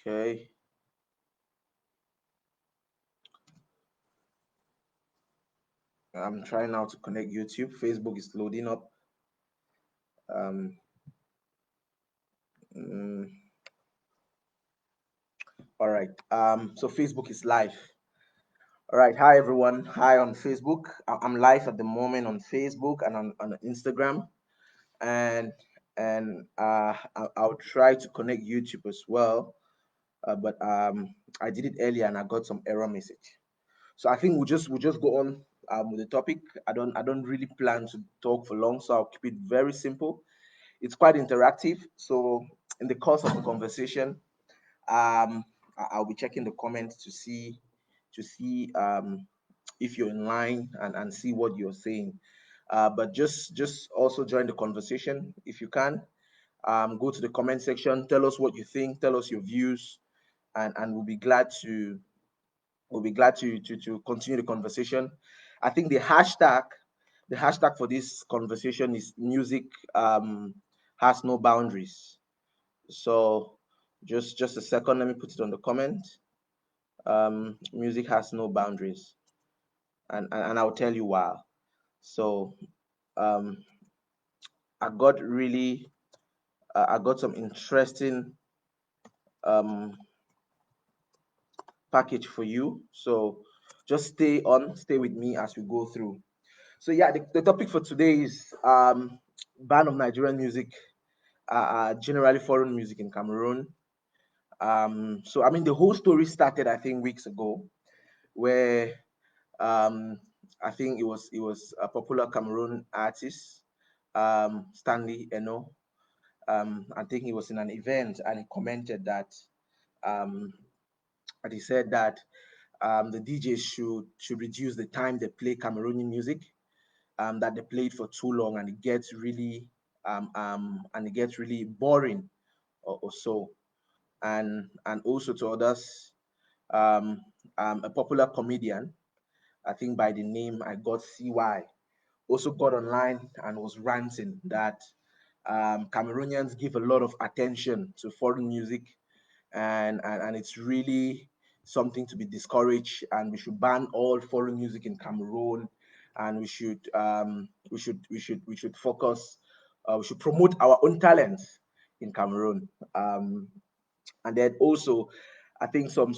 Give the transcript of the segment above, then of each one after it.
Okay. I'm trying now to connect YouTube. Facebook is loading up. Um, mm, all right. So Facebook is live. All right. Hi everyone. Hi on Facebook. I'm live at the moment on Facebook and on Instagram, and I'll try to connect YouTube as well. But I did it earlier and I got some error message. So I think we'll just go on with the topic. I don't really plan to talk for long, so I'll keep it very simple. It's quite interactive. So in the course of the conversation, I'll be checking the comments to see if you're in line and see what you're saying. But just also join the conversation if you can. Go to the comment section, tell us what you think, tell us your views, and we'll be glad to continue the conversation. I think the hashtag for this conversation is music has no boundaries. So just a second, let me put it on the comment. Music has no boundaries, and I'll tell you why. So um, I got some interesting um, package for you. So just stay with me as we go through. So yeah, the topic for today is ban of Nigerian music, generally foreign music in Cameroon. So I mean, the whole story started I think weeks ago, where um, I think it was a popular Cameroon artist, Stanley Eno. I think he was in an event and he commented um, that he said that the DJs should reduce the time they play Cameroonian music, that they play it for too long and it gets really boring or so. And also to others, um, a popular comedian, I think by the name I got CY, also got online and was ranting that Cameroonians give a lot of attention to foreign music, and it's really something to be discouraged, and we should ban all foreign music in Cameroon, and we should focus, we should promote our own talents in Cameroon. And then also, I think some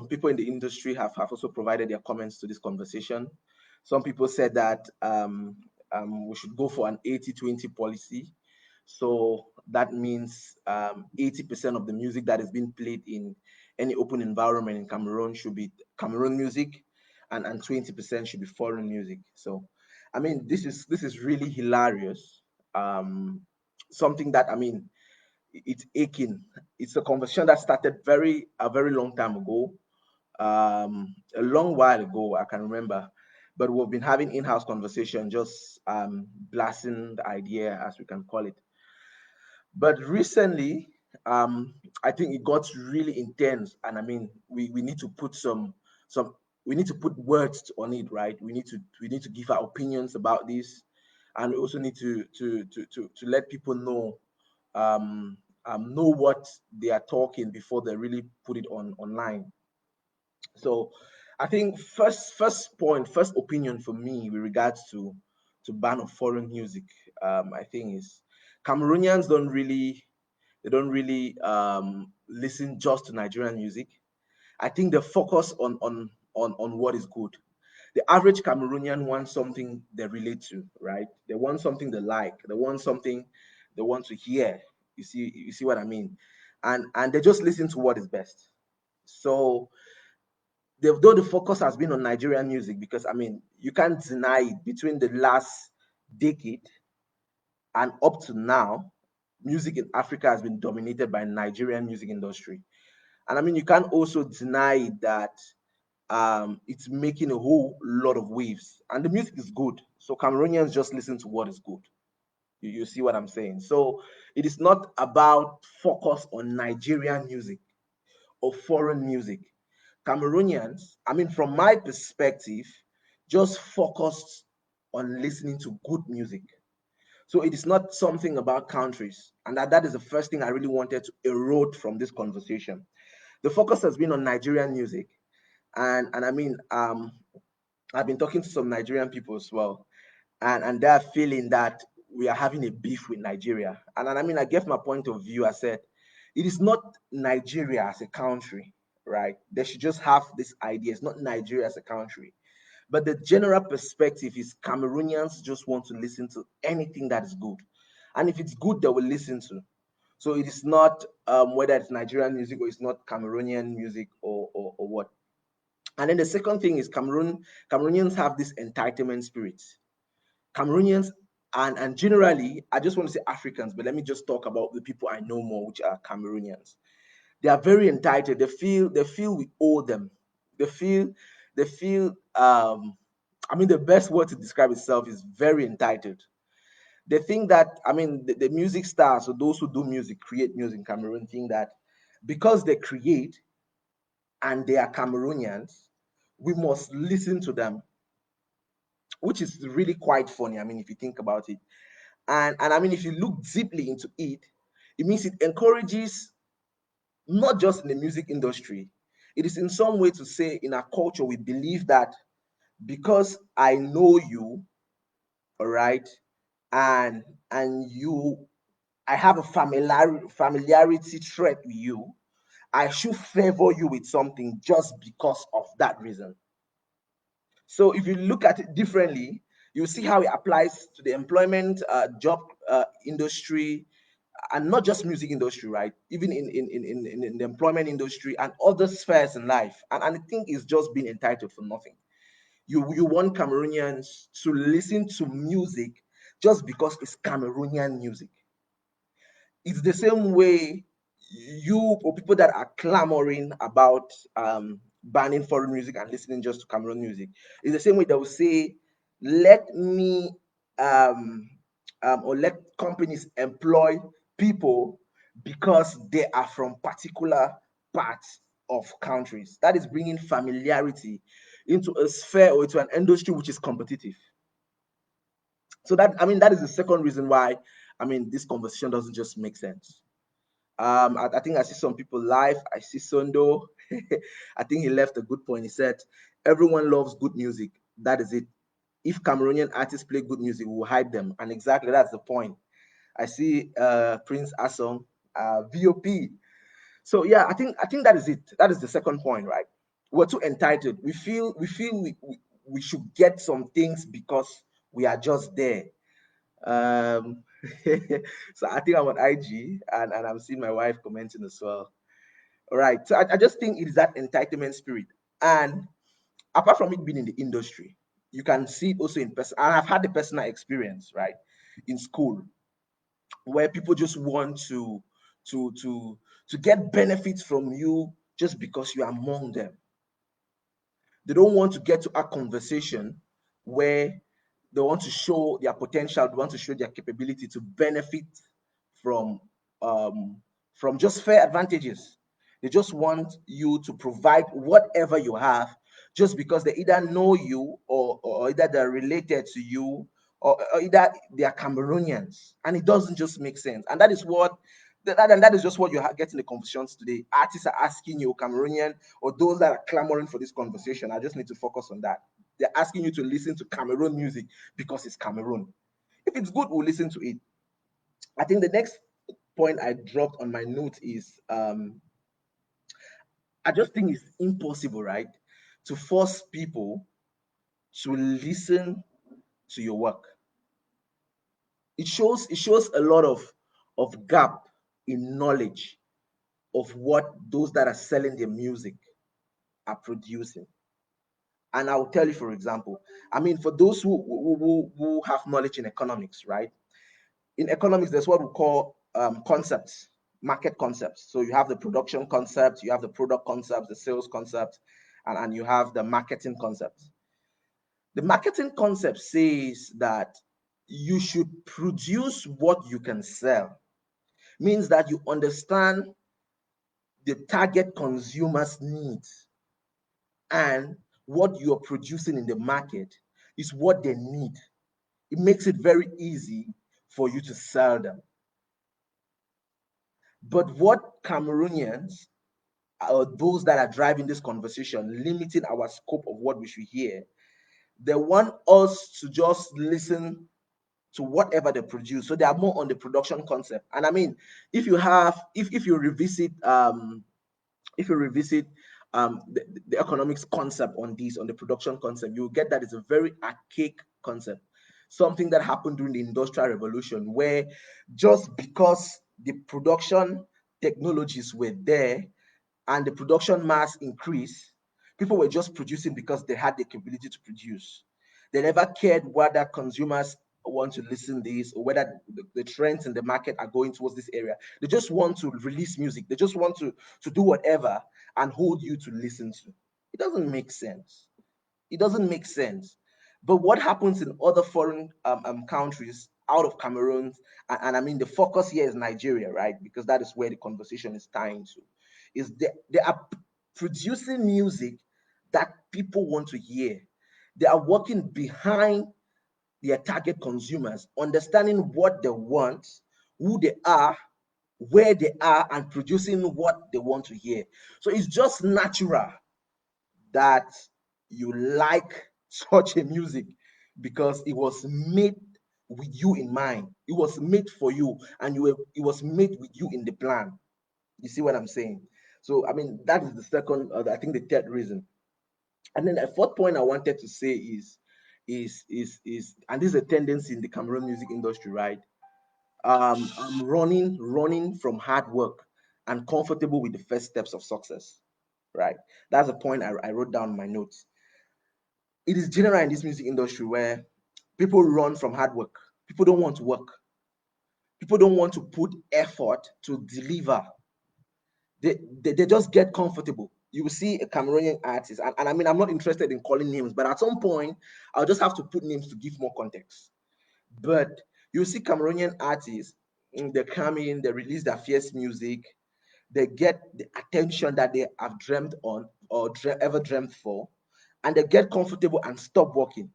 people in the industry have also provided their comments to this conversation. Some people said that we should go for an 80-20 policy. So that means 80% of the music that is being played in any open environment in Cameroon should be Cameroon music, and 20% should be foreign music. So I mean, this is really hilarious. Um, Something that, I mean, it's aching. It's a conversation that started a very long time ago, a long while ago. I can remember, but we've been having in-house conversation, just blasting the idea, as we can call it. But recently, I think it got really intense, and I mean, we need to put some we need to put words on it, right? We need to give our opinions about this, and we also need to let people um, know what they are talking before they really put it online. So I think first opinion for me with regards to ban of foreign music, I think is Cameroonians don't really listen just to Nigerian music. I think they focus on what is good. The average Cameroonian wants something they relate to, right? They want something they like. They want something they want to hear. You see what I mean? And they just listen to what is best. So though the focus has been on Nigerian music, because I mean, you can't deny it, between the last decade and up to now, music in Africa has been dominated by Nigerian music industry. And I mean, you can't also deny that it's making a whole lot of waves, and the music is good. So Cameroonians just listen to what is good. You see what I'm saying? So it is not about focus on Nigerian music or foreign music. Cameroonians, I mean, from my perspective, just focused on listening to good music. So it is not something about countries. And that is the first thing I really wanted to erode from this conversation. The focus has been on Nigerian music. And I mean, I've been talking to some Nigerian people as well, and they're feeling that we are having a beef with Nigeria. And I mean, I gave my point of view. I said, it is not Nigeria as a country, right? They should just have this idea. It's not Nigeria as a country. But the general perspective is Cameroonians just want to listen to anything that is good. And if it's good, they will listen to. So it is not whether it's Nigerian music or it's not Cameroonian music or what. And then the second thing is Cameroonians have this entitlement spirit. Cameroonians and generally, I just want to say Africans, but let me just talk about the people I know more, which are Cameroonians. They are very entitled. They feel we owe them. They feel I mean, the best word to describe itself is very entitled. They think that, I mean, the music stars or those who do music, create music in Cameroon, think that because they create and they are Cameroonians, we must listen to them, which is really quite funny. I mean, if you think about it. And I mean, if you look deeply into it, it means it encourages not just in the music industry. It is in some way to say in our culture, we believe that because I know you, all right, and you, I have a familiarity trait with you, I should favor you with something just because of that reason. So if you look at it differently, you see how it applies to the employment job industry, and not just music industry, right? Even in the employment industry and other spheres in life. And I think it's just being entitled for nothing. You want Cameroonians to listen to music just because it's Cameroonian music. It's the same way you or people that are clamoring about banning foreign music and listening just to Cameroon music. It's the same way they will say, let me or let companies employ people because they are from particular parts of countries. That is bringing familiarity into a sphere or into an industry which is competitive. So that, I mean, that is the second reason why, I mean, this conversation doesn't just make sense. I think I see some people live. I see Sondo. I think he left a good point. He said, everyone loves good music. That is it. If Cameroonian artists play good music, we will hype them. And exactly that's the point. I see Prince Asong, VOP. So yeah, I think that is it. That is the second point, right? We're too entitled. We should get some things because we are just there. Um, so I think I'm on IG and I'm seeing my wife commenting as well. All right. So I just think it is that entitlement spirit. And apart from it being in the industry, you can see it also in person. And I've had the personal experience, right, in school, where people just want to to to get benefits from you just because you are among them. They don't want to get to a conversation where they want to show their potential, they want to show their capability to benefit from um, from just fair advantages. They just want you to provide whatever you have just because they either know you or either they're related to you or either they are Cameroonians. And it doesn't just make sense. And that is what that is just what you're getting the conversations today. Artists are asking you, Cameroonian, or those that are clamoring for this conversation. I just need to focus on that. They're asking you to listen to Cameroon music because it's Cameroon. If it's good, we'll listen to it. I think the next point I dropped on my note is I just think it's impossible, right, to force people to listen to your work. It shows a lot of gap in knowledge of what those that are selling their music are producing. And I'll tell you, for example, I mean, for those who have knowledge in economics, right? In economics, there's what we call concepts, market concepts. So you have the production concept, you have the product concept, the sales concept, and you have the marketing concept. The marketing concept says that you should produce what you can sell, means that you understand the target consumer's needs and what you're producing in the market is what they need. It makes it very easy for you to sell them. But what Cameroonians, those that are driving this conversation, limiting our scope of what we should hear, they want us to just listen to whatever they produce. So they are more on the production concept. And I mean, if you revisit the economics concept on this, on the production concept, you will get that it's a very archaic concept, something that happened during the Industrial Revolution, where just because the production technologies were there and the production mass increased, people were just producing because they had the capability to produce. They never cared whether consumers want to listen to this or whether the trends in the market are going towards this area. They just want to release music. They just want to do whatever and hold you to listen to. It doesn't make sense. It doesn't make sense. But what happens in other foreign countries out of Cameroon, and I mean the focus here is Nigeria, right? Because that is where the conversation is tying to, is they are producing music that people want to hear. They are working behind their target consumers, understanding what they want, who they are, where they are, and producing what they want to hear. So it's just natural that you like such a music because it was made with you in mind. It was made for you, and it was made with you in the plan. You see what I'm saying? So I mean that is the second, I think the third reason. And then the fourth point I wanted to say is and this is a tendency in the Cameroon music industry, right? I'm running from hard work and comfortable with the first steps of success, right? That's a point I wrote down in my notes. It is general in this music industry where people run from hard work. People don't want to work. People don't want to put effort to deliver. They just get comfortable. You will see a Cameroonian artist, and I mean, I'm not interested in calling names, but at some point, I'll just have to put names to give more context. But you see Cameroonian artists, they come in, they release their fierce music, they get the attention that they have dreamed on or ever dreamed for, and they get comfortable and stop working,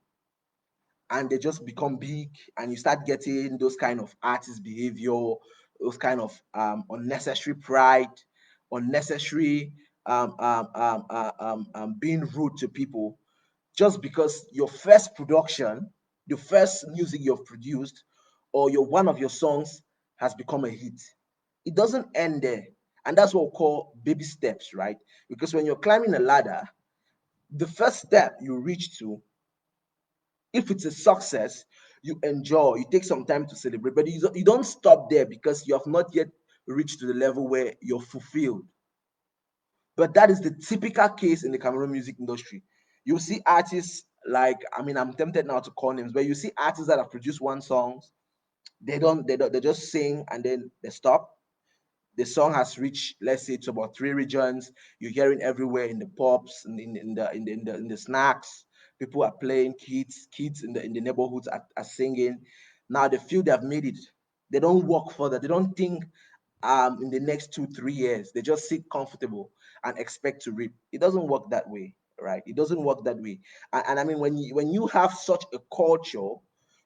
and they just become big, and you start getting those kind of artist behavior, those kind of unnecessary pride, unnecessary being rude to people, just because your first production, the first music you've produced, or your one of your songs has become a hit. It doesn't end there. And that's what we call baby steps, right? Because when you're climbing a ladder, the first step you reach to, if it's a success, you enjoy, you take some time to celebrate, but you don't stop there because you have not yet reached to the level where you're fulfilled. But that is the typical case in the Cameroon music industry. You see artists like, I mean, I'm tempted now to call names, but you see artists that have produced one song, they just sing and then they stop. The song has reached, let's say, to about three regions. You're hearing everywhere in the pubs, in the snacks. People are playing. Kids in the neighborhoods are singing. Now they feel they have made it. They don't work further. They don't think in the next 2 3 years. They just sit comfortable and expect to reap. It doesn't work that way, right? It doesn't work that way. And I mean, when you have such a culture,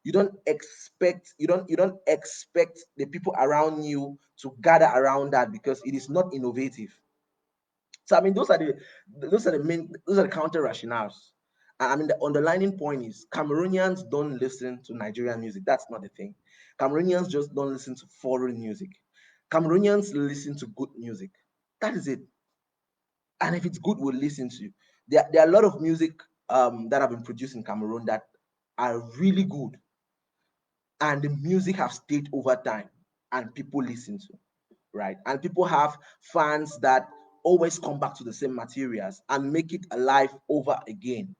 you don't expect the people around you to gather around that because it is not innovative. So I mean, those are the counter rationales. I mean, the underlining point is Cameroonians don't listen to Nigerian music. That's not the thing. Cameroonians just don't listen to foreign music. Cameroonians listen to good music. That is it. And if it's good, we'll listen to. There are a lot of music that have been produced in Cameroon that are really good, and the music have stayed over time, and people listen to, right? And people have fans that always come back to the same materials and make it alive over again,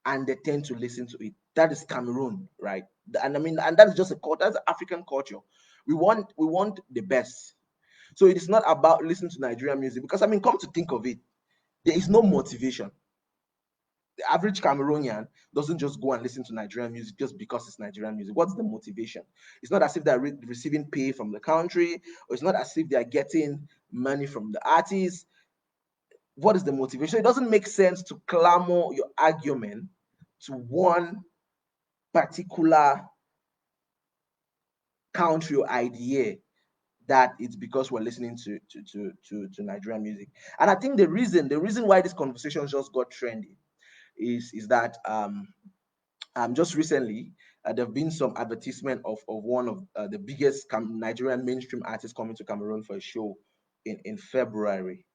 and they tend to listen to it. That is Cameroon, right? And I mean, and that's just a culture, that's African culture. We want the best. So it is not about listening to Nigerian music, because I mean, come to think of it, there is no motivation. The average Cameroonian doesn't just go and listen to Nigerian music just because it's Nigerian music. What's the motivation? It's not as if they're receiving pay from the country, or it's not as if they're getting money from the artists. What is the motivation? It doesn't make sense to clamor your argument to one particular country or idea that it's because we're listening to Nigerian music. And I think the reason why this conversation just got trendy is that just recently there have been some advertisement of one of the biggest Nigerian mainstream artists coming to Cameroon for a show in February,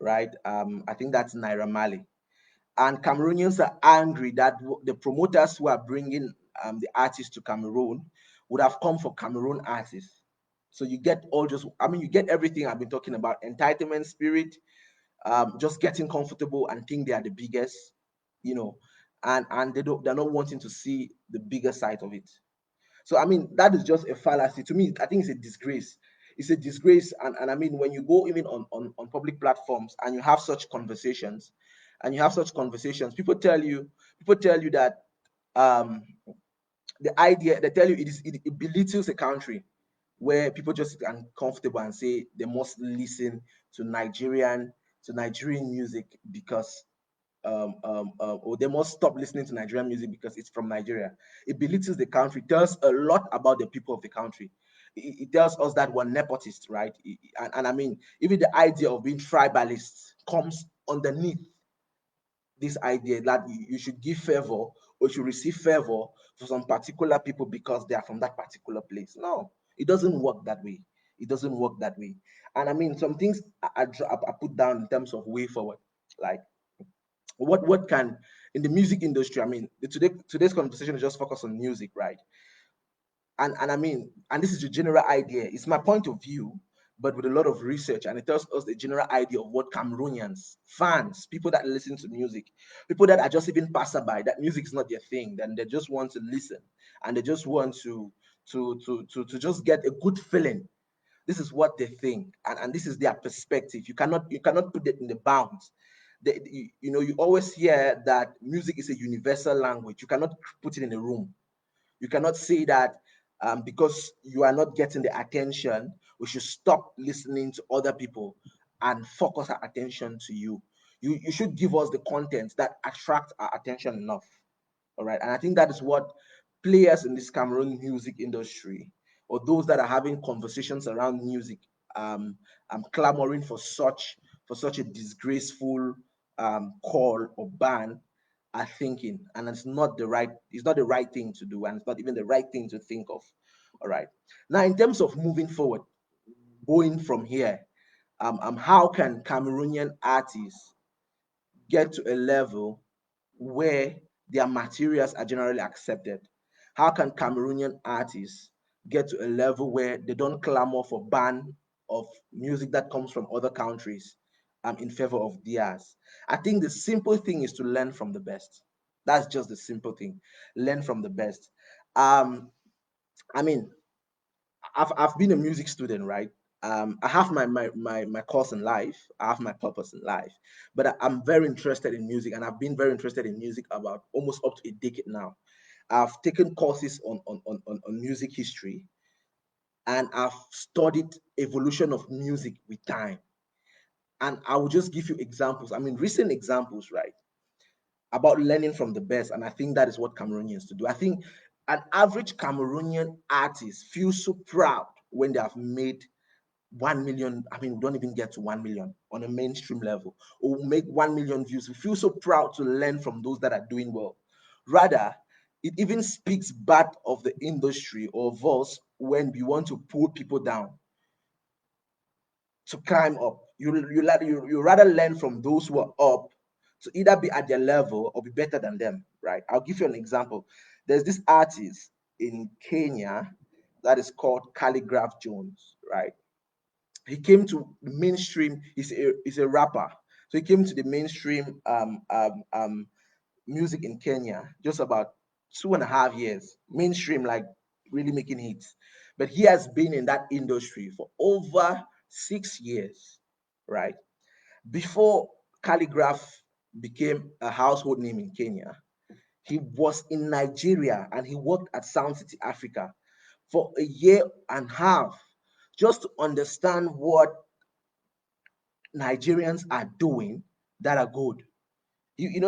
right? I think that's Naira Marley. And Cameroonians are angry that the promoters who are bringing the artists to Cameroon would have come for Cameroon artists. So you get all just, I mean, you get everything I've been talking about: entitlement spirit, just getting comfortable and think they are the biggest, you know, and they're not wanting to see the bigger side of it. So I mean, that is just a fallacy. To me, I think it's a disgrace. It's a disgrace. And I mean, when you go even on public platforms and you have such conversations, people tell you that um the idea, they tell you it belittles a country where people just get uncomfortable and say they must listen to Nigerian music because or they must stop listening to Nigerian music because it's from Nigeria. It belittles the country, tells a lot about the people of the country. It tells us that we're nepotists, right? And I mean, even the idea of being tribalists comes underneath this idea that you should give favor or you should receive favor for some particular people because they are from that particular place. No, it doesn't work that way. It doesn't work that way. And I mean, some things I put down in terms of way forward, like what can in the music industry. I mean, today's conversation is just focused on music, right? And I mean, and this is the general idea. It's my point of view, but with a lot of research, and it tells us the general idea of what Cameroonians, fans, people that listen to music, people that are just even passerby, that music is not their thing, then they just want to listen and they just want to just get a good feeling. This is what they think, and this is their perspective. You cannot put it in the bounds. You always hear that music is a universal language. You cannot put it in a room. You cannot say that because you are not getting the attention, we should stop listening to other people and focus our attention to you. You should give us the content that attract our attention enough. All right. And I think that is what players in this Cameroon music industry, or those that are having conversations around music, clamoring for such a disgraceful call or ban, are thinking. And it's not the right thing to do, and it's not even the right thing to think of. All right. Now, in terms of moving forward, going from here, how can Cameroonian artists get to a level where their materials are generally accepted? How can Cameroonian artists get to a level where they don't clamor for ban of music that comes from other countries in favor of theirs? I think the simple thing is to learn from the best. That's just the simple thing. Learn from the best. Um, I mean, I've been a music student, right? I have my course in life. I have my purpose in life, but I'm very interested in music, and I've been very interested in music about almost up to a decade now. I've taken courses on music history, and I've studied evolution of music with time. And I will just give you examples. I mean, recent examples, right? About learning from the best. And I think that is what Cameroonians to do. I think an average Cameroonian artist feels so proud when they have made 1 million. I mean, we don't even get to 1 million on a mainstream level, or make 1 million views. We feel so proud to learn from those that are doing well. Rather, it even speaks bad of the industry or of us when we want to pull people down to climb up. You rather learn from those who are up to either be at their level or be better than them, right? I'll give you an example. There's this artist in Kenya that is called Calligraph Jones, right? He came to the mainstream. He's a rapper, so he came to the mainstream music in Kenya just about 2.5 years, mainstream, like really making hits. But he has been in that industry for over 6 years, right? Before Calligraph became a household name in Kenya, he was in Nigeria and he worked at Sound City Africa for a year and a half just to understand what Nigerians are doing that are good.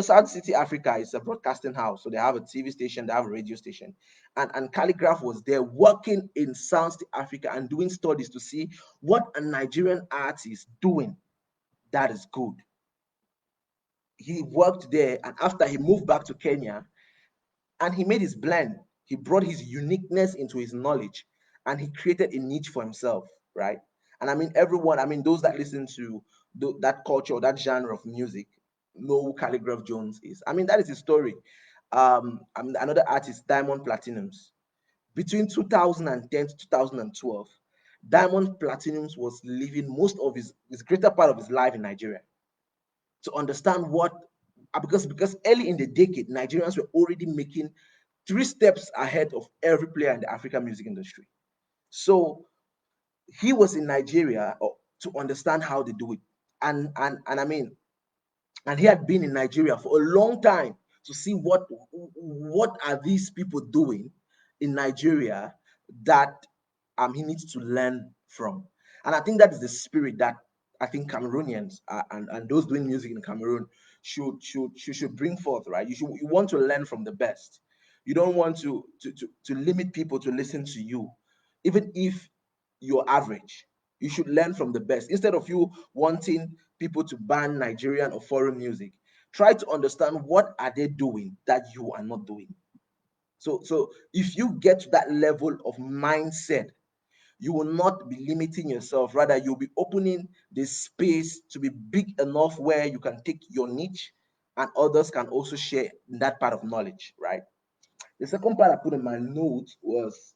South City, Africa is a broadcasting house, so they have a TV station, they have a radio station, and Calligraph was there working in South City, Africa, and doing studies to see what a Nigerian artist doing that is good. He worked there, and after he moved back to Kenya, and he made his blend. He brought his uniqueness into his knowledge, and he created a niche for himself, right? And I mean, everyone, I mean, those that listen to that culture or that genre of music know who Calligraph Jones is. I mean, that is his story. I mean, another artist, Diamond Platinums. Between 2010 to 2012, Diamond Platinums was living most of his greater part of his life in Nigeria to understand what because early in the decade, Nigerians were already making 3 steps ahead of every player in the African music industry. So he was in Nigeria to understand how they do it. And I mean, and he had been in Nigeria for a long time to see what are these people doing in Nigeria that he needs to learn from. And I think that is the spirit that I think Cameroonians and those doing music in Cameroon should bring forth, right? You want to learn from the best. You don't want to limit people to listen to you, even if you're average. You should learn from the best instead of you wanting people to ban Nigerian or foreign music. Try to understand what are they doing that you are not doing. So if you get to that level of mindset, you will not be limiting yourself. Rather, you'll be opening the space to be big enough where you can take your niche and others can also share that part of knowledge, right? The second part I put in my notes was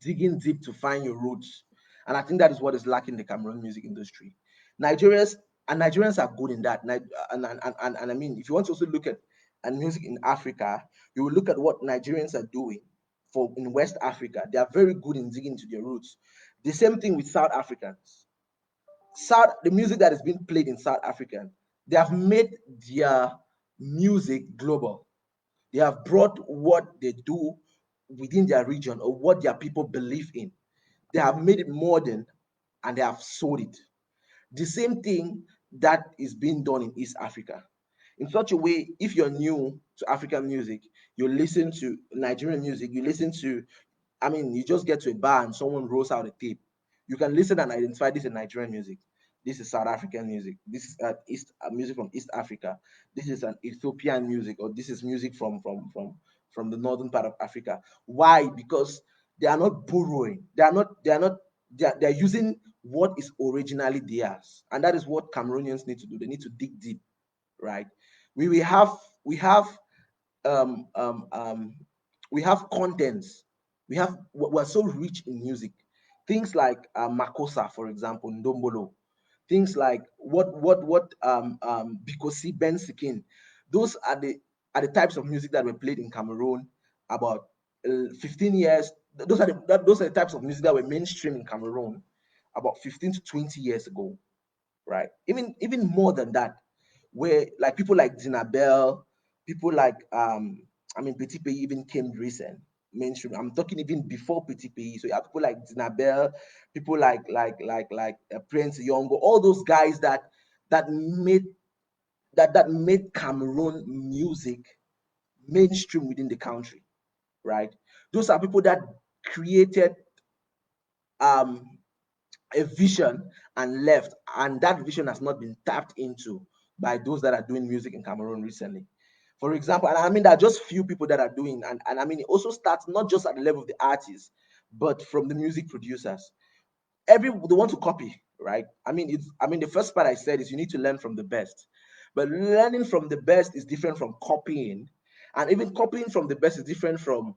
digging deep to find your roots. And I think that is what is lacking in the Cameroon music industry. Nigerians Nigerians are good in that. And I mean, if you want to also look at and music in Africa, you will look at what Nigerians are doing for in West Africa. They are very good in digging to their roots. The same thing with South Africans. The music that is being played in South Africa, they have made their music global. They have brought what they do within their region or what their people believe in. They have made it modern and they have sold it. The same thing that is being done in East Africa. In such a way, if you're new to African music, you listen to Nigerian music, you listen to, I mean, you just get to a bar and someone rolls out a tape. You can listen and identify this is Nigerian music. This is South African music. This is East music from East Africa. This is an Ethiopian music, or this is music from the northern part of Africa. Why? Because they are not borrowing. They are using what is originally theirs, and that is what Cameroonians need to do. They need to dig deep, right? We have um, um, um, we have contents. We're so rich in music. Things like Makosa, for example, Ndombolo. Things like Bikosi Ben Sikin. Those are the types of music that were played in Cameroon about 15 years. Those are the types of music that were mainstream in Cameroon about 15 to 20 years ago, right? Even more than that, where like people like Dinabel, people like I mean Petit Pays even came recent mainstream. I'm talking even before Petit Pays. So you have people like Dinabel, people like Prince Yongo, all those guys that made that made Cameroon music mainstream within the country, right? Those are people that created um a vision and left, and that vision has not been tapped into by those that are doing music in Cameroon recently. For example, and I mean there are just few people that are doing, and I mean it also starts not just at the level of the artists, but from the music producers. They want to copy, right? I mean the first part I said is you need to learn from the best, but learning from the best is different from copying, and even copying from the best is different from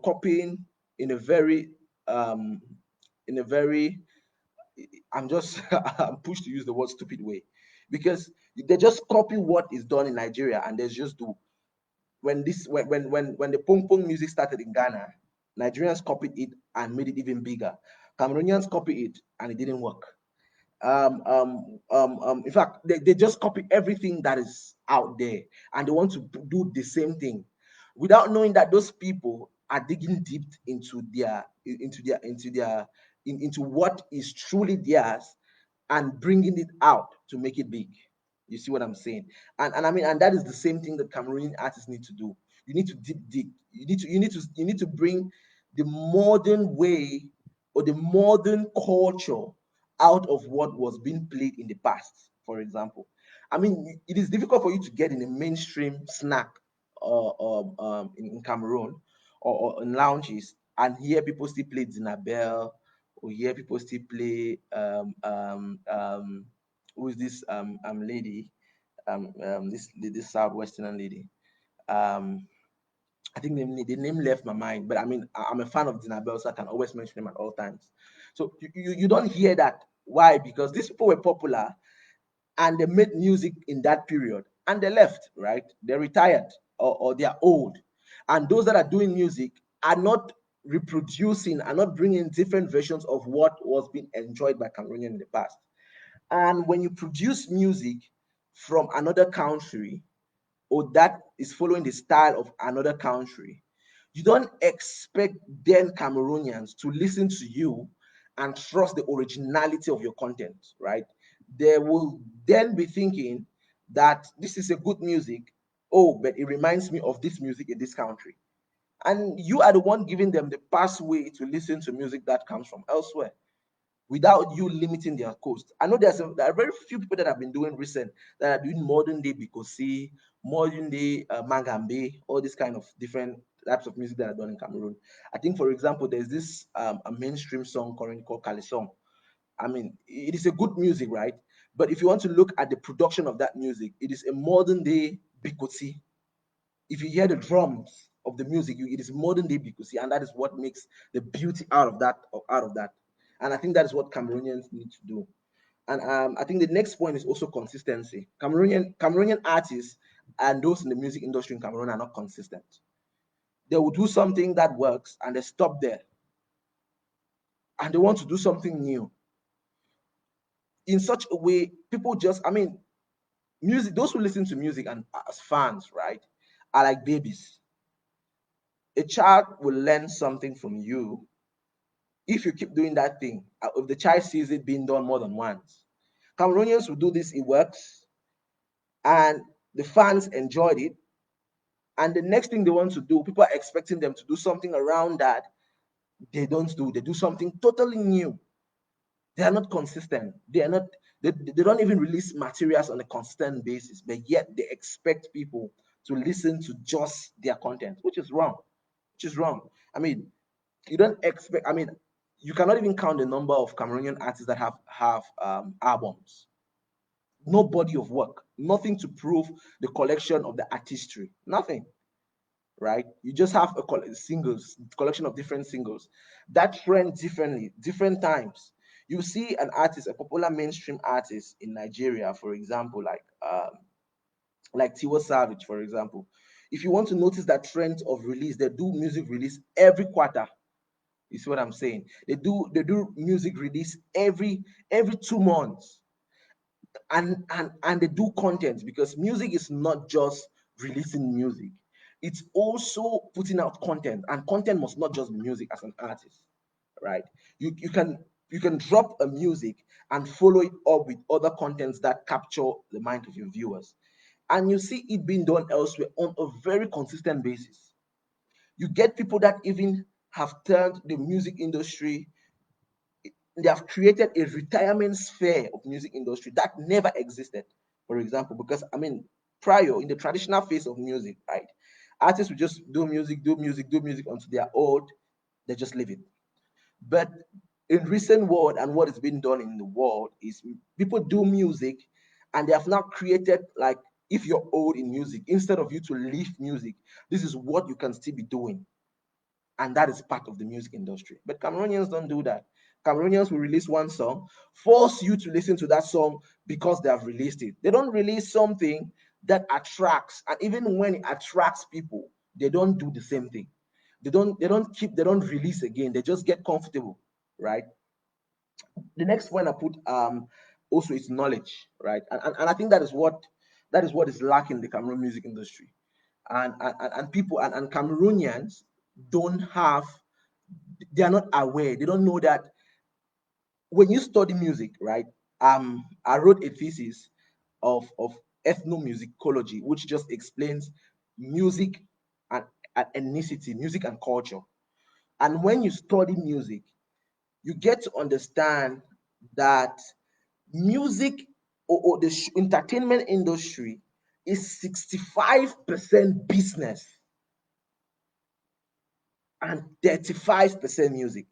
copying in a very um in a very I'm just I'm pushed to use the word stupid way, because they just copy what is done in Nigeria and they just do. When the pong pong music started in Ghana, Nigerians copied it and made it even bigger. Cameroonians copied it and it didn't work. In fact, they just copy everything that is out there and they want to do the same thing without knowing that those people are digging deep into what is truly theirs and bringing it out to make it big, You see what I'm saying? And I mean, and that is the same thing that Cameroonian artists need to do. You need to deep dig. You need to bring the modern way or the modern culture out of what was being played in the past. For example, I mean, it is difficult for you to get in a mainstream snack in Cameroon or in lounges and hear people still play Dinabel or hear people still play who is this lady this southwestern lady. Um, I think the name left my mind, but I mean I'm a fan of Dinabel, so I can always mention him at all times. So you don't hear that. Why? Because these people were popular and they made music in that period and they left, right? They're retired or they're old. And those that are doing music are not reproducing, are not bringing different versions of what was being enjoyed by Cameroonian in the past. And when you produce music from another country, or that is following the style of another country, you don't expect then Cameroonians to listen to you and trust the originality of your content, right? They will then be thinking that this is a good music. Oh, but it reminds me of this music in this country. And you are the one giving them the pathway to listen to music that comes from elsewhere without you limiting their cost. I know there are very few people that have been doing recent that are doing modern day Bikosi, modern day Magambe, all these kind of different types of music that are done in Cameroon. I think, for example, there's this a mainstream song currently called Kalisong. I mean, it is a good music, right? But if you want to look at the production of that music, it is a modern day Bikosi. If you hear the drums of the music, it is modern day Bikusi, and that is what makes the beauty out of that. And I think that is what Cameroonians need to do. And I think the next point is also consistency. Cameroonian artists and those in the music industry in Cameroon are not consistent. They will do something that works and they stop there, and they want to do something new in such a way. People just, I mean, music. Those who listen to music and as fans, right, are like babies. A child will learn something from you if you keep doing that thing. If the child sees it being done more than once. Cameroonians will do this, it works, and the fans enjoyed it. And the next thing they want to do, people are expecting them to do something around that. They don't do. They do something totally new. They are not consistent. They are not. They don't even release materials on a consistent basis, but yet they expect people to listen to just their content, which is wrong. Which is wrong. I mean, you don't expect. I mean, you cannot even count the number of Cameroonian artists that have albums. No body of work, nothing to prove the collection of the artistry, nothing, right? You just have a singles collection of different singles that trend differently, different times. You see an artist, a popular mainstream artist in Nigeria, for example, like Tiwa Savage, for example. If you want to notice that trend of release, they do music release every quarter. You see what I'm saying? They do music release every 2 months, and they do content because music is not just releasing music. It's also putting out content, and content must not just be music as an artist, right? You can drop a music and follow it up with other contents that capture the mind of your viewers. And you see it being done elsewhere on a very consistent basis. You get people that even have turned the music industry, they have created a retirement sphere of music industry that never existed. For example, because I mean, prior in the traditional phase of music, right, artists would just do music, do music, do music until they are old, they just leave it. But in recent world and what is being done in the world is people do music and they have now created, like, if you're old in music, instead of you to leave music, this is what you can still be doing, and that is part of the music industry. But Cameroonians don't do that. Cameroonians will release one song, force you to listen to that song because they have released it. They don't release something that attracts, and even when it attracts people, they don't do the same thing. They don't release again. They just get comfortable, right? The next point I put also is knowledge, right? And I think that is what is lacking in the Cameroon music industry. And people and Cameroonians don't have, they are not aware, they don't know that when you study music, right? I wrote a thesis of ethnomusicology, which just explains music and ethnicity, music and culture. And when you study music, you get to understand that music or the entertainment industry is 65% business and 35% music.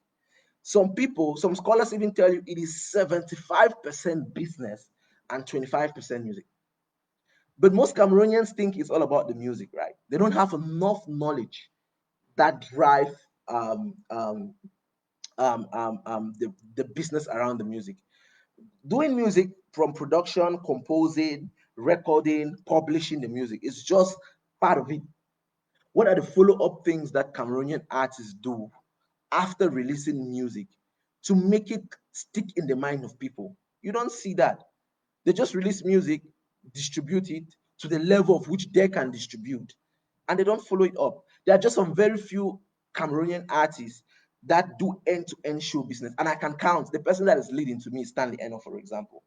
Some people, some scholars even tell you it is 75% business and 25% music. But most Cameroonians think it's all about the music, right? They don't have enough knowledge that drive the business around the music. Doing music from production, composing, recording, publishing the music is just part of it. What are the follow-up things that Cameroonian artists do after releasing music to make it stick in the mind of people? You don't see that. They just release music, distribute it to the level of which they can distribute, and they don't follow it up. There are just some very few Cameroonian artists that do end-to-end show business, and I can count. The person that is leading to me is Stanley Eno, for example.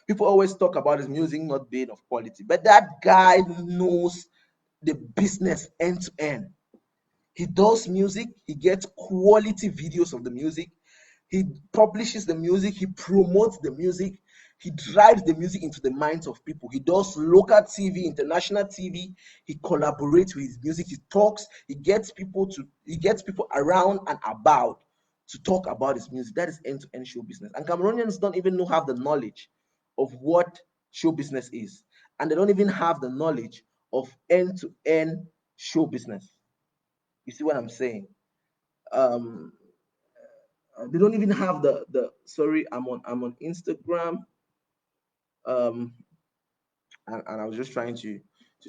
People always talk about his music not being of quality, but that guy knows the business end to end. He does music, he gets quality videos of the music, he publishes the music, he promotes the music, he drives the music into the minds of people. He does local TV, international TV, he collaborates with his music, he talks, he gets people around and about to talk about his music. That is end-to-end show business. And Cameroonians don't even know have the knowledge of what show business is. And they don't even have the knowledge of end-to-end show business. You see what I'm saying? Um, they don't even have the sorry, I'm on Instagram, um, and I was just trying to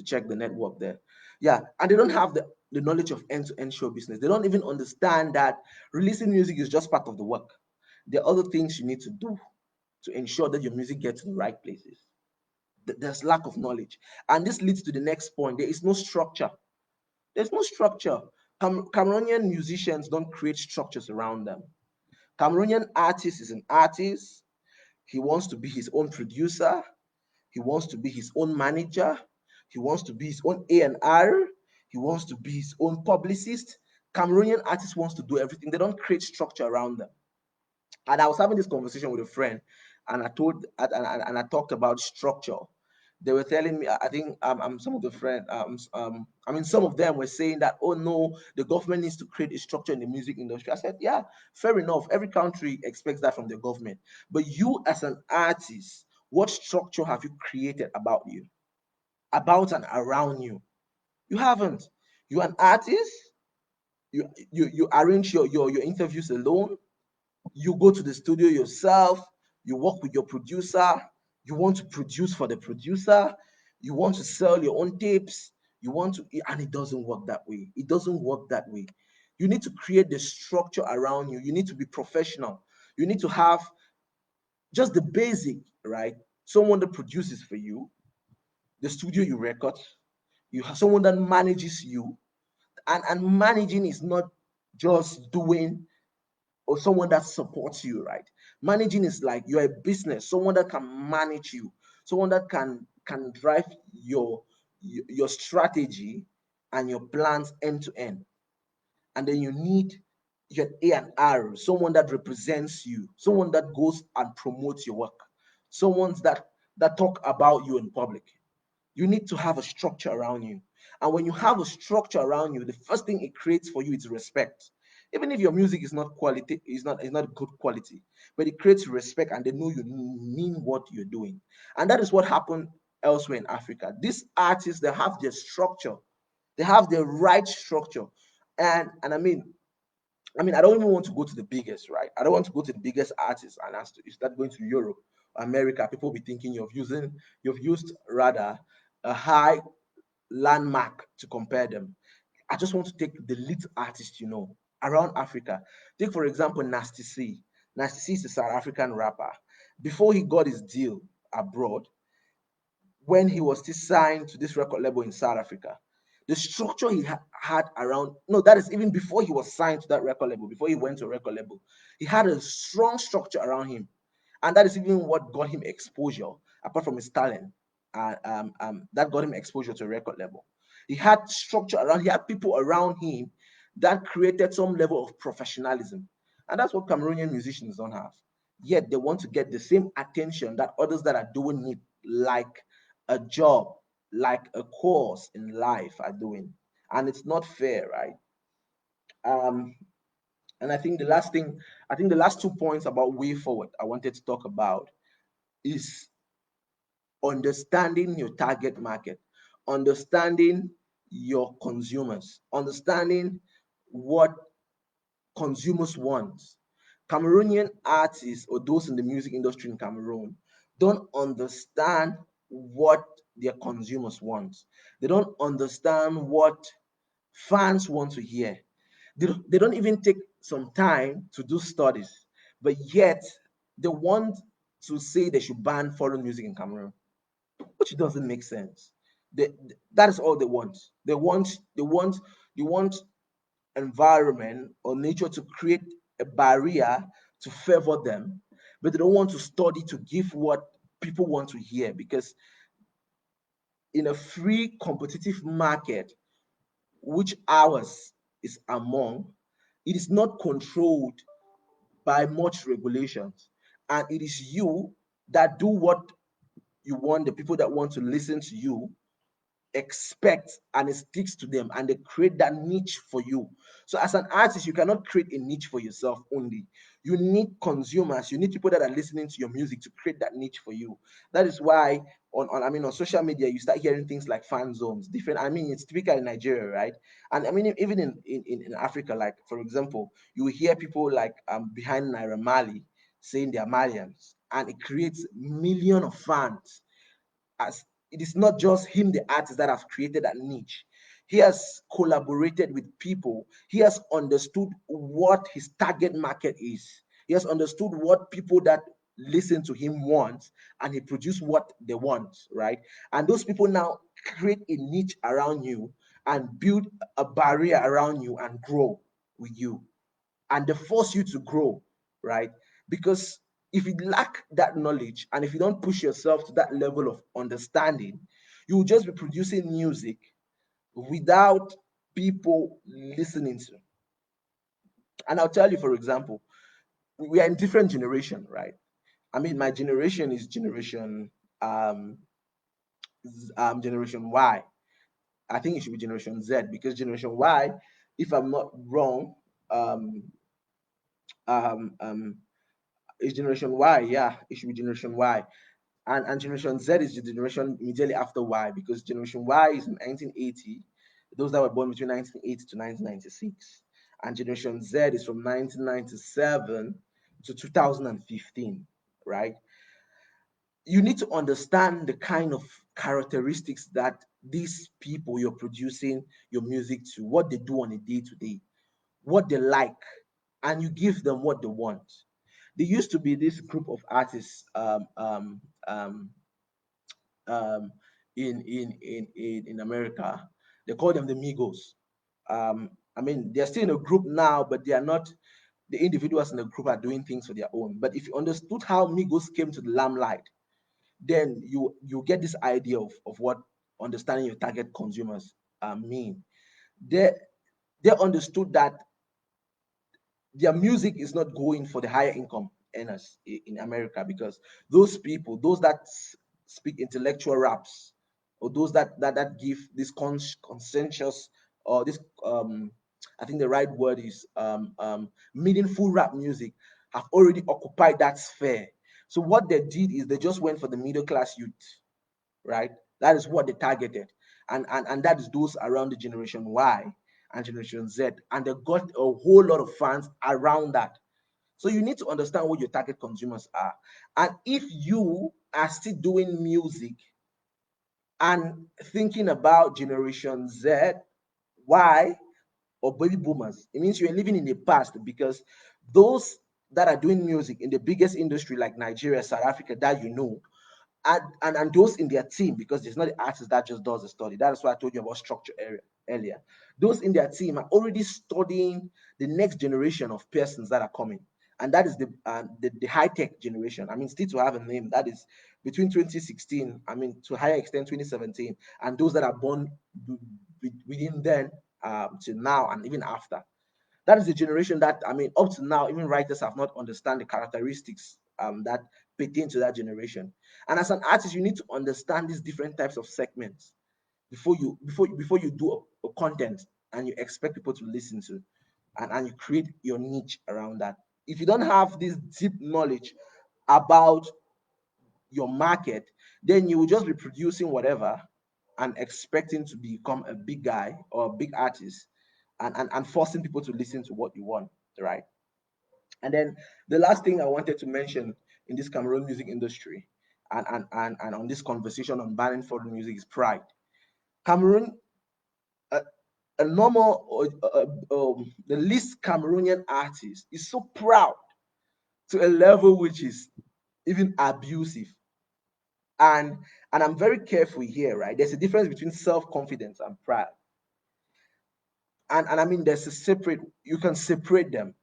check the network there. Yeah, and they don't have the knowledge of end-to-end show business. They don't even understand that releasing music is just part of the work. There are other things you need to do to ensure that your music gets to the right places. There's lack of knowledge, and this leads to the next point. There is no structure. There's no structure. Cameroonian musicians don't create structures around them. Cameroonian artist is an artist. He wants to be his own producer. He wants to be his own manager. He wants to be his own A&R. He wants to be his own publicist. Cameroonian artist wants to do everything. They don't create structure around them. And I was having this conversation with a friend, and I talked about structure. They were telling me, I think some of the friends, I mean, some of them were saying that, oh no, the government needs to create a structure in the music industry. I said, yeah, fair enough. Every country expects that from the government. But you, as an artist, what structure have you created about you, about and around you? You haven't. You're an artist. You arrange your interviews alone. You go to the studio yourself, you work with your producer, you want to produce for the producer, you want to sell your own tapes, you want to, and it doesn't work that way. It doesn't work that way. You need to create the structure around you. You need to be professional. You need to have just the basic, right? Someone that produces for you, the studio you record, you have someone that manages you, and managing is not just doing or someone that supports you, right? Managing is like you're a business, someone that can manage you, someone that can drive your strategy and your plans end to end. And then you need your A&R, someone that represents you, someone that goes and promotes your work, someone that talk about you in public. You need to have a structure around you. And when you have a structure around you, the first thing it creates for you is respect. Even if your music is not quality, is not good quality, but it creates respect and they know you mean what you're doing. And that is what happened elsewhere in Africa. These artists, they have their structure, they have the right structure. And I don't even want to go to the biggest, right? I don't want to go to the biggest artists and ask to you start going to Europe, America. People will be thinking you've used rather a high landmark to compare them. I just want to take the lead artist around Africa. Take for example Nasty C. Nasty C is a South African rapper. Before he got his deal abroad, when he was still signed to this record label in South Africa, the structure he had around, no, that is even before he was signed to that record label, before he went to a record label, he had a strong structure around him. And that is even what got him exposure, apart from his talent. that got him exposure to a record level. He had structure around. He had people around him that created some level of professionalism, and that's what Cameroonian musicians don't have. Yet they want to get the same attention that others that are doing it like a job, like a course in life are doing, and it's not fair, right? Um, and I think the last thing, I think the last 2 points about way forward I wanted to talk about is understanding your target market, understanding your consumers, understanding what consumers want. Cameroonian artists or those in the music industry in Cameroon don't understand what their consumers want. They don't understand what fans want to hear. They don't even take some time to do studies, but yet they want to say they should ban foreign music in Cameroon, which doesn't make sense. That is all they want. They want environment or nature to create a barrier to favor them, but they don't want to study to give what people want to hear, because in a free competitive market, which ours is among, it is not controlled by much regulations, and it is you that do what you want, the people that want to listen to you expect, and it sticks to them, and they create that niche for you. So as an artist, you cannot create a niche for yourself only. You need consumers, you need people that are listening to your music to create that niche for you. That is why on social media you start hearing things like fan zones, different. I mean, it's typical in Nigeria, right? And I mean, even in Africa, like for example, you will hear people like behind Naira Mali saying they're Malians, and it creates millions of fans, as it is not just him, the artist, that has created that niche. He has collaborated with people. He has understood what his target market is. He has understood what people that listen to him want, and he produced what they want, right? And those people now create a niche around you and build a barrier around you and grow with you, and they force you to grow, right? Because if you lack that knowledge and if you don't push yourself to that level of understanding, you will just be producing music without people listening to. And I'll tell you, for example, we are in different generation, right? I mean, my generation is um, generation Y. I think it should be generation Z, because generation Y, if I'm not wrong, um, um, is generation Y. Yeah, it should be generation Y. And generation Z is the generation immediately after Y, because generation Y is in 1980, those that were born between 1980 to 1996. And generation Z is from 1997 to 2015, right? You need to understand the kind of characteristics that these people you're producing your music to, what they do on a day to day, what they like, and you give them what they want. There used to be this group of artists um, um, in America. They call them the Migos. I mean, they're still in a group now, but they are not. The individuals in the group are doing things for their own. But if you understood how Migos came to the limelight, then you get this idea of what understanding your target consumers mean. They they understood that their music is not going for the higher income earners in America, because those people, those that speak intellectual raps, or those that give this consensus, or this I think the right word is meaningful rap music, have already occupied that sphere. So what they did is they just went for the middle class youth, right? That is what they targeted. And that is those around the generation Y and generation Z. And they got a whole lot of fans around that. So you need to understand what your target consumers are. And if you are still doing music and thinking about generation Z, Y, or baby boomers, it means you're living in the past, because those that are doing music in the biggest industry like Nigeria, South Africa, that you know, and those in their team, because there's not the artist that just does the study. That is why I told you about structure area earlier. Those in their team are already studying the next generation of persons that are coming, and that is the high tech generation. I mean, still to have a name that is between 2016, I mean, to a higher extent 2017, and those that are born within then to now and even after. That is the generation that, I mean, up to now, even writers have not understand the characteristics that pertain to that generation. And as an artist, you need to understand these different types of segments before you do a content and you expect people to listen to, and you create your niche around that. If you don't have this deep knowledge about your market, then you will just be producing whatever and expecting to become a big guy or a big artist, and forcing people to listen to what you want, right? And then the last thing I wanted to mention in this Cameroon music industry, and on this conversation on banning foreign music, is pride. Cameroon, a, a normal, the least Cameroonian artist is so proud to a level which is even abusive. And I'm very careful here, right? There's a difference between self-confidence and pride. And I mean, there's a separate, you can separate them.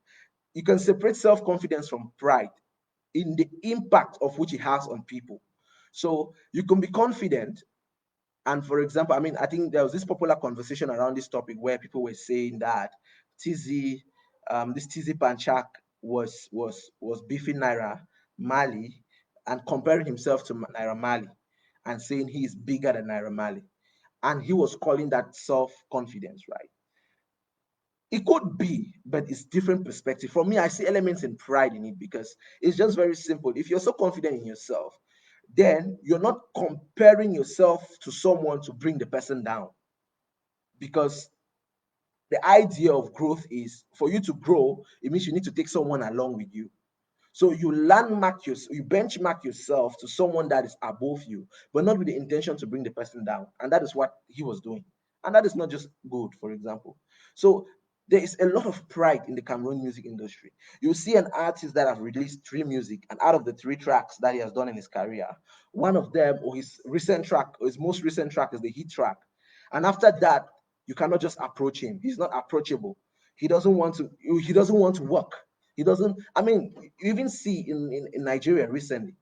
You can separate self-confidence from pride in the impact of which it has on people. So you can be confident. And for example, I mean, I think there was this popular conversation around this topic where people were saying that TZ, this TZ Panchak was beefing Naira Mali and comparing himself to Naira Mali and saying he is bigger than Naira Mali. And he was calling that self-confidence, right? It could be, but it's different perspective. For me, I see elements in pride in it because it's just very simple. If you're so confident in yourself, then you're not comparing yourself to someone to bring the person down. Because the idea of growth is for you to grow, it means you need to take someone along with you. So you benchmark yourself to someone that is above you, but not with the intention to bring the person down. And that is what he was doing. And that is not just good, for example. So there is a lot of pride in the Cameroon music industry. You see an artist that have released three music, and out of the three tracks that he has done in his career, one of them, or his recent track, or his most recent track, is the hit track. And after that, you cannot just approach him. He's not approachable. He doesn't want to. He doesn't want to work. He doesn't. I mean, you even see in Nigeria recently,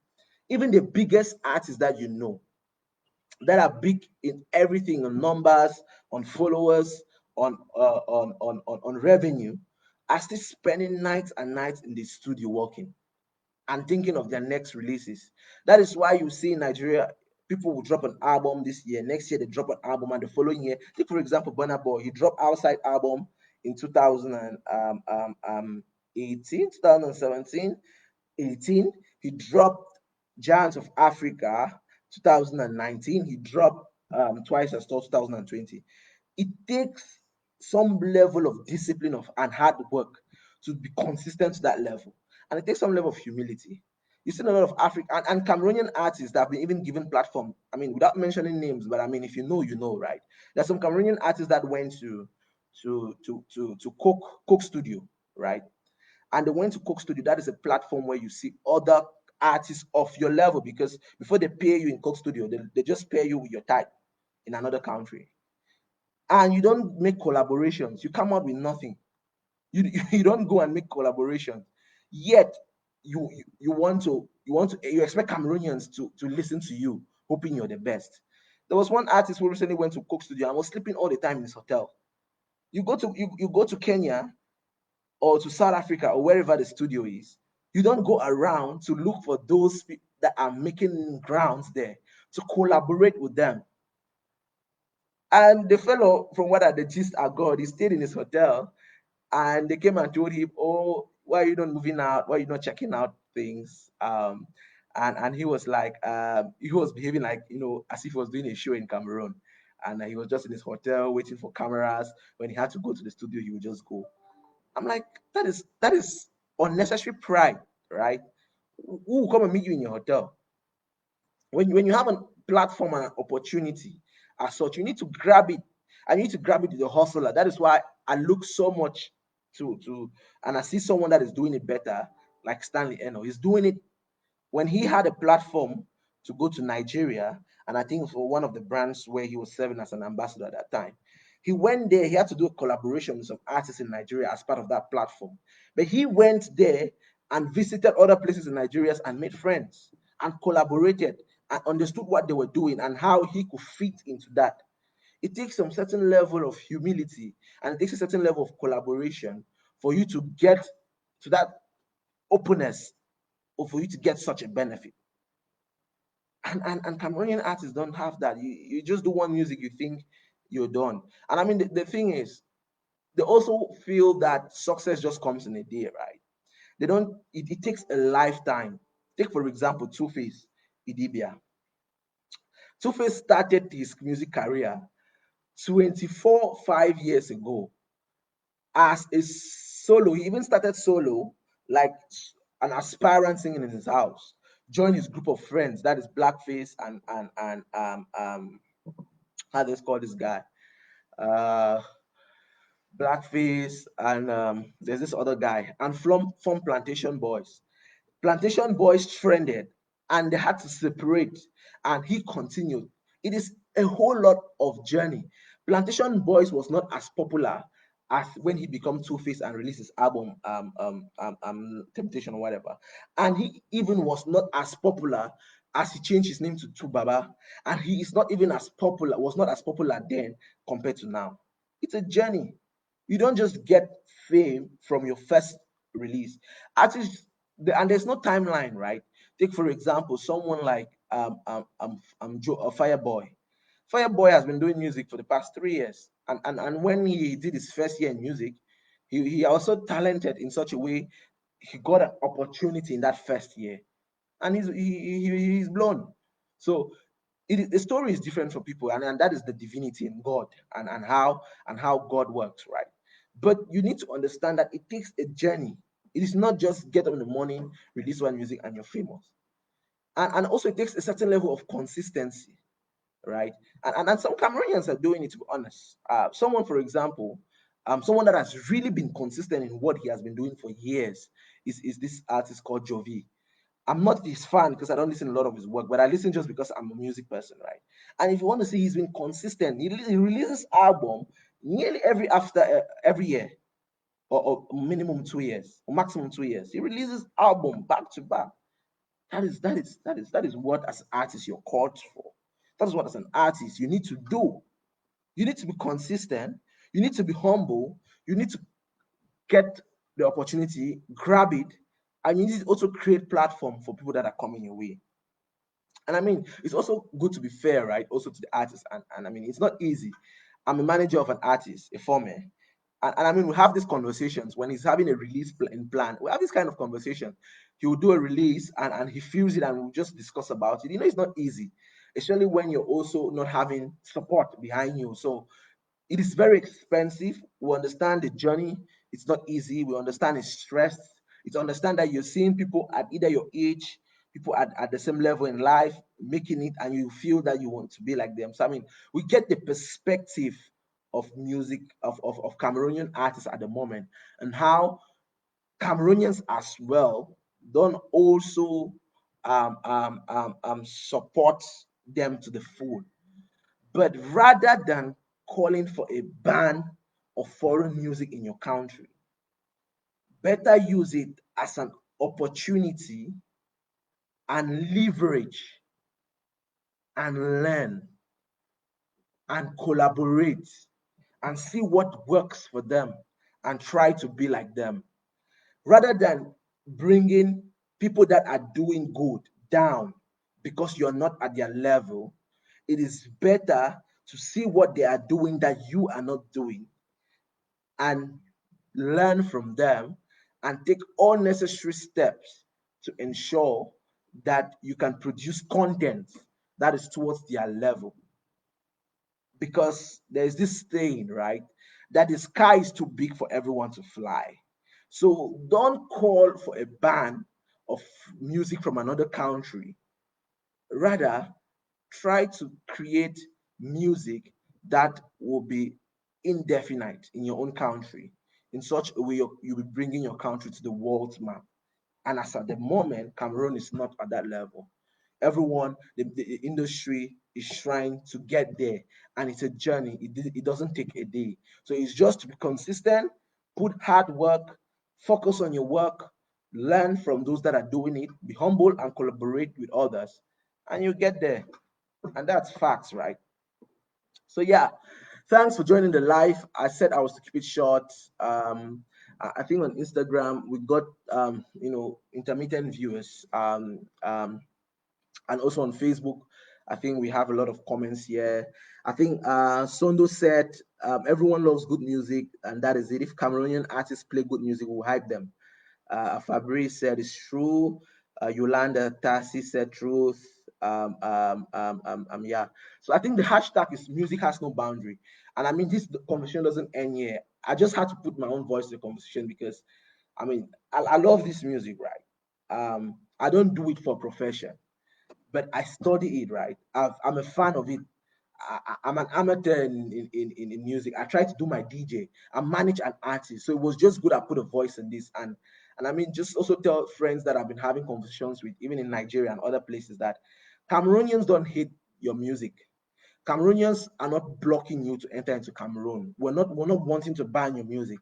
even the biggest artists that you know that are big in everything, on numbers, on followers, on revenue, are still spending nights and nights in the studio working and thinking of their next releases. That is why you see in Nigeria, people will drop an album this year, next year they drop an album, and the following year, take for example, Burna Boy, he dropped Outside album in 2018, 2017, 18. He dropped Giants of Africa 2019. He dropped Twice as Tall 2020. It takes some level of discipline and hard work to be consistent to that level. And it takes some level of humility. You see a lot of African and Cameroonian artists that have been even given platform. I mean, without mentioning names, but I mean, if you know, you know, right? There's some Cameroonian artists that went to Coke Studio, right? And they went to Coke Studio. That is a platform where you see other artists of your level, because before they pay you in Coke Studio, they just pay you with your type in another country. And you don't make collaborations. You come out with nothing. You don't go and make collaborations. Yet you expect Cameroonians to listen to you, hoping you're the best. There was one artist who recently went to Coke Studio and was sleeping all the time in his hotel. You go to Kenya or to South Africa or wherever the studio is, you don't go around to look for those people that are making grounds there to collaborate with them. And the fellow, from what the gist I got, he stayed in his hotel, and they came and told him, "Oh, why are you not moving out? Why are you not checking out things?" And he was like, he was behaving like, as if he was doing a show in Cameroon, and he was just in his hotel waiting for cameras. When he had to go to the studio, he would just go. I'm like, that is unnecessary pride, right? Who will come and meet you in your hotel? When you have a platform and an opportunity as such, you need to grab it. And you need to grab it with the hustler. That is why I look so much to and I see someone that is doing it better, like Stanley Eno. He's doing it when he had a platform to go to Nigeria, and I think for one of the brands where he was serving as an ambassador at that time. He went there, he had to do a collaboration with some artists in Nigeria as part of that platform. But he went there and visited other places in Nigeria and made friends and collaborated and understood what they were doing and how he could fit into that. It takes some certain level of humility and it takes a certain level of collaboration for you to get to that openness or for you to get such a benefit. And Cameroonian artists don't have that. You just do one music, you think you're done. And I mean, the thing is, they also feel that success just comes in a day, right? They don't, it takes a lifetime. Take, for example, Two-Face Idibia. Two-Face started his music career 5 years ago as a solo. He even started solo, like an aspirant singing in his house. Joined his group of friends, that is Blackface and how they call this guy, uh, Blackface, and there's this other guy, and from Plantation Boys. Plantation Boys trended and they had to separate, and he continued. It is a whole lot of journey. Plantation Boys was not as popular as when he became Two-Face and released his album Temptation or whatever. And he even was not as popular as he changed his name to Two Baba. And he is not even as popular, was not as popular then compared to now. It's a journey. You don't just get fame from your first release. Artists, and there's no timeline, right? Take for example someone like Fireboy. Fireboy has been doing music for the past 3 years, and when he did his first year in music, he also talented in such a way he got an opportunity in that first year, and he's blown. So the story is different for people, and that is the divinity in God and how God works, right? But you need to understand that it takes a journey. It is not just get up in the morning, release one music, and you're famous. And also it takes a certain level of consistency, right? And some Cameroonians are doing it, to be honest. Someone, for example, someone that has really been consistent in what he has been doing for years is this artist called Jovi. I'm not his fan because I don't listen to a lot of his work, but I listen just because I'm a music person, right? And if you want to see, he's been consistent. He releases album nearly every year, or minimum 2 years, or maximum 2 years. He releases album back to back. That is what as an artist you're called for. That is what as an artist you need to do. You need to be consistent. You need to be humble. You need to get the opportunity, grab it, and you need to also create platform for people that are coming your way. And I mean, it's also good to be fair, right? Also to the artist. And I mean, it's not easy. I'm a manager of an artist, a former. And I mean, we have these conversations when he's having a release plan. We have this kind of conversation. He will do a release and he feels it and we'll just discuss about it. It's not easy, especially when you're also not having support behind you. So it is very expensive. We understand the journey. It's not easy. We understand it's stress. It's understand that you're seeing people at either your age, people at the same level in life, making it, and you feel that you want to be like them. So I mean, we get the perspective of music of Cameroonian artists at the moment and how Cameroonians as well don't also support them to the full. But rather than calling for a ban of foreign music in your country, better use it as an opportunity and leverage and learn and collaborate and see what works for them and try to be like them rather than bringing people that are doing good down because you're not at their level. It is better to see what they are doing that you are not doing and learn from them and take all necessary steps to ensure that you can produce content that is towards their level. Because there's this saying, right, that the sky is too big for everyone to fly. So don't call for a ban of music from another country. Rather, try to create music that will be indefinite in your own country. In such a way, you'll be bringing your country to the world's map. And as at the moment, Cameroon is not at that level. Everyone, the industry is trying to get there, and it's a journey. It doesn't take a day. So it's just to be consistent, put hard work, focus on your work, learn from those that are doing it, be humble and collaborate with others, and you get there. And that's facts, right? So yeah, thanks for joining the live. I said I was to keep it short. I think on Instagram we got intermittent viewers. And also on Facebook, I think we have a lot of comments here. I think Sondo said everyone loves good music, and that is it. If Cameroonian artists play good music, we'll hype them. Fabrice said it's true. Yolanda Tassi said truth. Yeah. So I think the hashtag is music has no boundary. And I mean, this conversation doesn't end here. I just had to put my own voice to the conversation because I mean, I love this music, right? I don't do it for profession, but I study it, right? I'm a fan of it. I'm an amateur in music. I try to do my DJ. I manage an artist, so it was just good. I put a voice in this, and I mean, just also tell friends that I've been having conversations with, even in Nigeria and other places, that Cameroonians don't hate your music. Cameroonians are not blocking you to enter into Cameroon. We're not wanting to ban your music,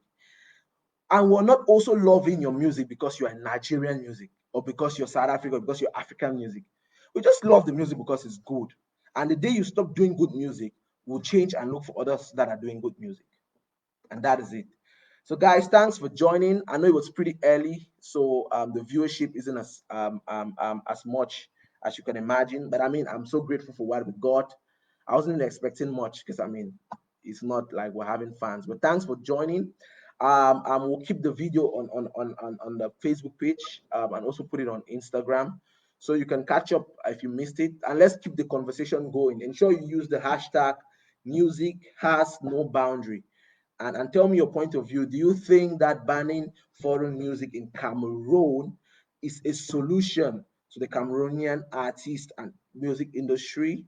and we're not also loving your music because you're Nigerian music or because you're South Africa, or because you're African music. We just love the music because it's good. And the day you stop doing good music, we'll change and look for others that are doing good music. And that is it. So, guys, thanks for joining. I know it was pretty early, so the viewership isn't as much as you can imagine. But I mean, I'm so grateful for what we got. I wasn't expecting much because I mean, it's not like we're having fans. But thanks for joining. We'll keep the video on the Facebook page and also put it on Instagram, so you can catch up if you missed it. And let's keep the conversation going. Ensure you use the hashtag music has no boundary, and tell me your point of view. Do you think that banning foreign music in Cameroon is a solution to the Cameroonian artist and music industry?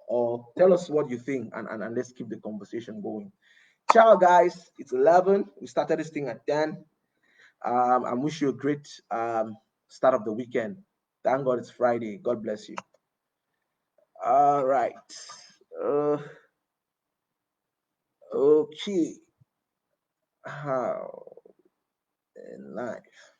Or tell us what you think, and let's keep the conversation going. Ciao, guys. It's 11. We started this thing at 10. I wish you a great start of the weekend. Thank God it's Friday. God bless you. All right. Uh, okay. How in life?